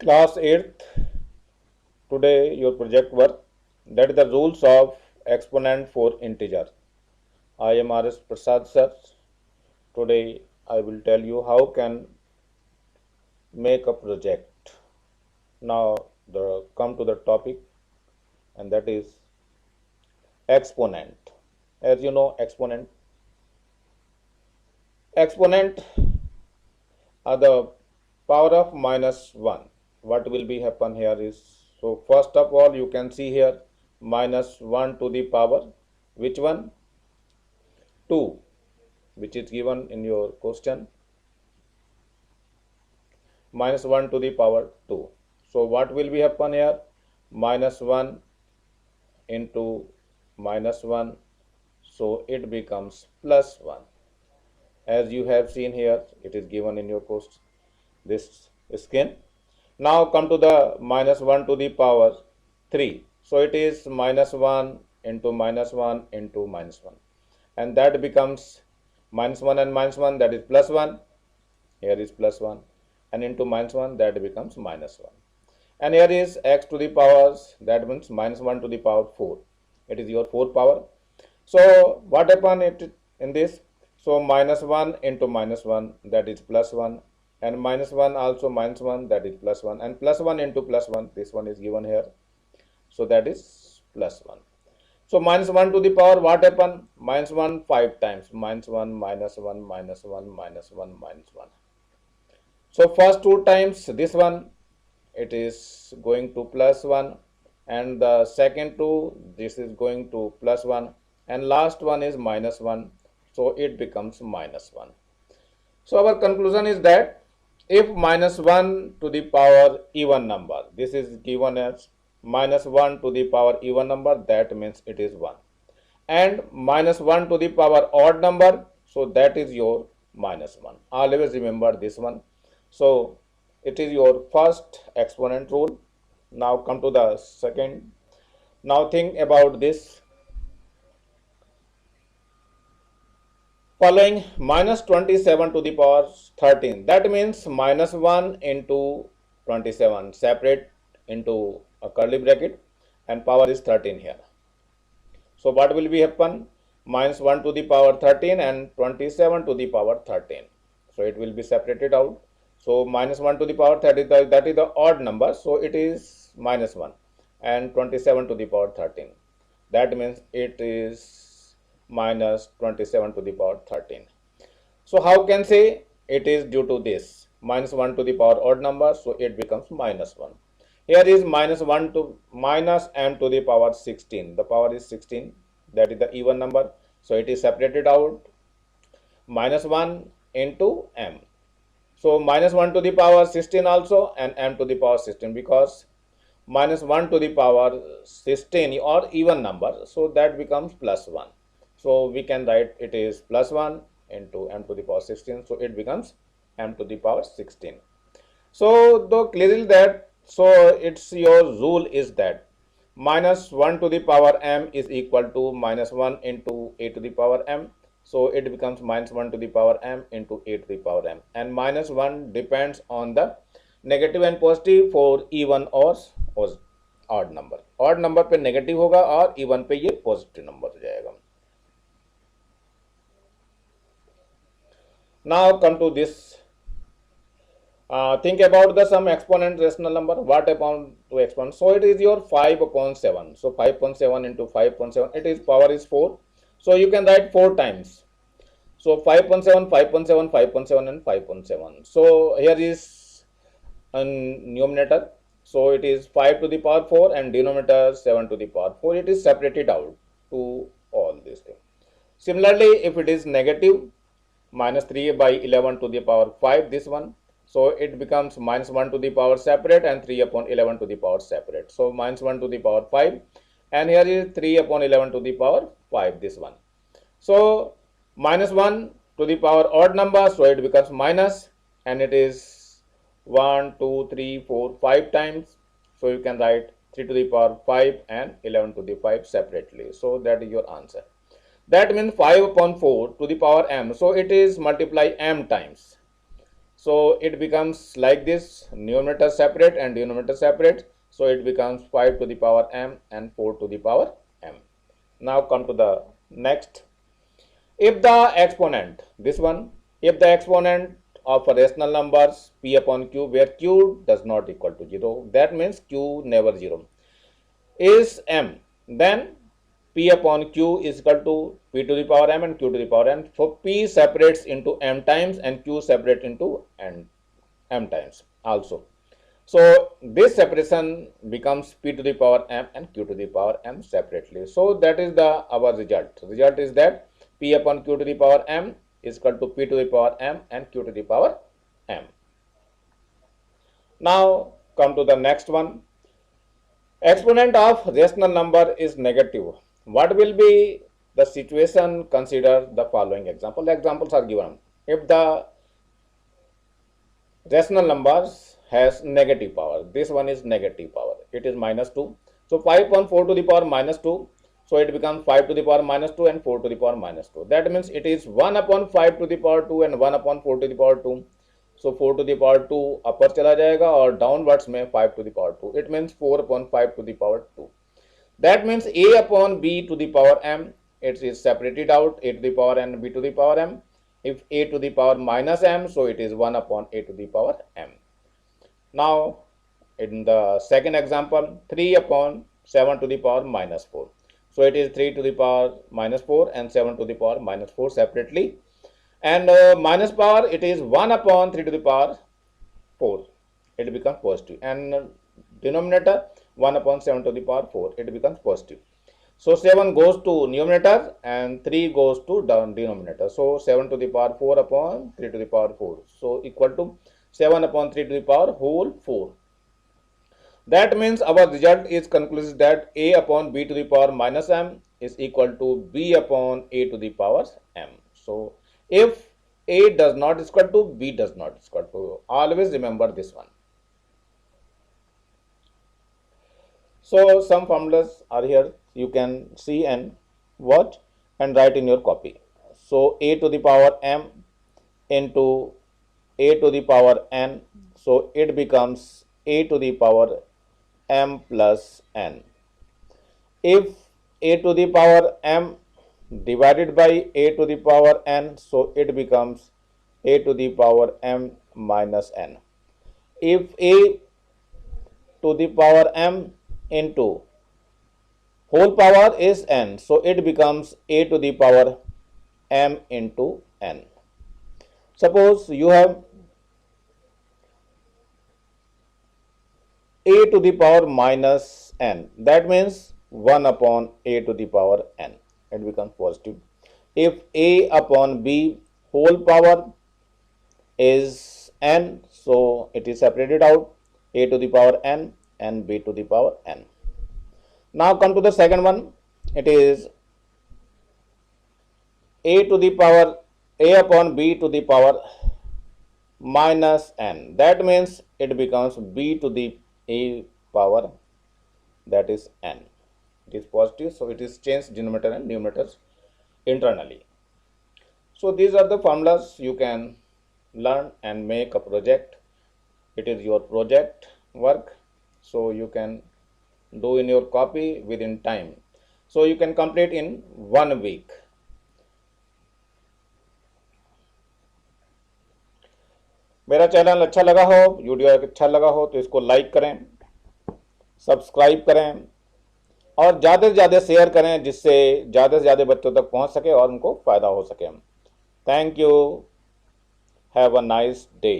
Class 8th, today your project work, that is the rules of exponent for integer. I am R.S. Prasad sir. Today I will tell you how can make a project. Now come to the topic, and that is exponent. As you know, exponent are the power of minus 1. What will be happen here is, so first of all you can see here minus 1 to the power, which one? 2, which is given in your question, minus 1 to the power 2. So what will be happen here? Minus 1 into minus 1, so it becomes plus 1. As you have seen here, it is given in your question, this skin. Now come to the minus 1 to the power 3. So it is minus 1 into minus 1 into minus 1. And that becomes minus 1 and minus 1, that is plus 1. Here is plus 1. And into minus 1, that becomes minus 1. And here is x to the powers, that means minus 1 to the power 4. It is your 4 power. So what happened in this? So minus 1 into minus 1, that is plus 1. And minus 1 also minus 1, that is plus 1. And plus 1 into plus 1, this one is given here. So that is plus 1. So minus 1 to the power, what happened? Minus 1 5 times. Minus 1, minus 1, minus 1, minus 1, minus 1. So first 2 times this one, it is going to plus 1. And the second 2, this is going to plus 1. And last one is minus 1. So it becomes minus 1. So our conclusion is that if minus 1 to the power even number, this is given as minus 1 to the power even number, that means it is 1. And minus 1 to the power odd number, so that is your minus 1. Always remember this one. So it is your first exponent rule. Now come to the second. Now think about this. Following minus 27 to the power 13, that means minus 1 into 27, separate into a curly bracket, and power is 13 here. So what will be happen? Minus 1 to the power 13 and 27 to the power 13. So it will be separated out. So minus 1 to the power 30, that is the odd number, so it is minus 1, and 27 to the power 13. That means it is minus 27 to the power 13. So how can say it is due to this minus 1 to the power odd number, so it becomes minus 1. Here is minus 1 to minus m to the power 16. The power is 16, that is the even number, so it is separated out. Minus 1 into m. So minus 1 to the power 16 also, and m to the power 16, because minus 1 to the power 16 or even number, so that becomes plus 1. So we can write it is plus 1 into m to the power 16, so it becomes m to the power 16. So though clearly that, so it's your rule is that minus 1 to the power m is equal to minus 1 into a to the power m. So it becomes minus 1 to the power m into a to the power m. And minus 1 depends on the negative and positive for even or odd number. Odd number पे negative होगा और even पे ये positive number हो जाएगा. Now come to this. Think about the some exponent rational number. What upon to exponent? So it is your 5 upon 7. So 5 upon 7 into 5 upon 7. It is power is 4. So you can write 4 times. So 5 upon 7, 5 upon 7, 5 upon 7, and 5 upon 7. So here is a numerator. So it is 5 to the power 4 and denominator 7 to the power 4. It is separated out to all these things. Similarly, if it is negative, minus 3 by 11 to the power 5, this one. So it becomes minus 1 to the power separate and 3 upon 11 to the power separate. So minus 1 to the power 5, and here is 3 upon 11 to the power 5, this one. So minus 1 to the power odd number, so it becomes minus, and it is 1, 2, 3, 4, 5 times. So you can write 3 to the power 5 and 11 to the 5 separately. So that is your answer. That means 5 upon 4 to the power m. So it is multiply m times. So it becomes like this, numerator separate and denominator separate. So it becomes 5 to the power m and 4 to the power m. Now come to the next. If the exponent, this one, if the exponent of a rational numbers p upon q where q does not equal to 0, that means q never 0, is m, then p upon q is equal to p to the power m and q to the power n. So p separates into m times and q separates into m times also. So this separation becomes p to the power m and q to the power m separately. So that is the our result. Result is that p upon q to the power m is equal to p to the power m and q to the power m. Now come to the next one. Exponent of rational number is negative. What will be the situation? Consider the following example. The examples are given. If the rational numbers has negative power, this one is negative power, it is minus 2. So 5 upon 4 to the power minus 2. So it becomes 5 to the power minus 2 and 4 to the power minus 2. That means it is 1 upon 5 to the power 2 and 1 upon 4 to the power 2. So 4 to the power 2 अपर चला जाएगा और downwards में 5 to the power 2. It means 4 upon 5 to the power 2. That means a upon b to the power m, it is separated out, a to the power n, b to the power m. If a to the power minus m, so it is 1 upon a to the power m. Now in the second example, 3 upon 7 to the power minus 4. So it is 3 to the power minus 4 and 7 to the power minus 4 separately. And minus power, it is 1 upon 3 to the power 4. It becomes positive. And denominator 1 upon 7 to the power 4. It becomes positive. So 7 goes to numerator and 3 goes to denominator. So 7 to the power 4 upon 3 to the power 4. So equal to 7 upon 3 to the power whole 4. That means our result is conclusive that a upon b to the power minus m is equal to b upon a to the power m. So if a does not is equal to, b does not is equal to. Always remember this one. So some formulas are here. You can see and watch and write in your copy. So a to the power m into a to the power n. So it becomes a to the power m plus n. If a to the power m divided by a to the power n, so it becomes a to the power m minus n. If a to the power m into whole power is n, so it becomes a to the power m into n. Suppose you have a to the power minus n, that means 1 upon a to the power n. It becomes positive. If a upon b whole power is n, so it is separated out, a to the power n and b to the power n. Now come to the second one. It is a to the power a upon b to the power minus n. That means it becomes b to the a power, that is n. It is positive, so it is changed denominator and numerators internally. So these are the formulas you can learn and make a project. It is your project work, so you can do in your copy within time. So you can complete in 1 week. मेरा channel अच्छा लगा हो, video अच्छा लगा हो तो इसको like करें, सब्सक्राइब करें और ज़्यादा से ज़्यादा शेयर करें, जिससे ज़्यादा से ज़्यादा बच्चों तक पहुंच सके और उनको फ़ायदा हो सके. Thank you. Have a nice day.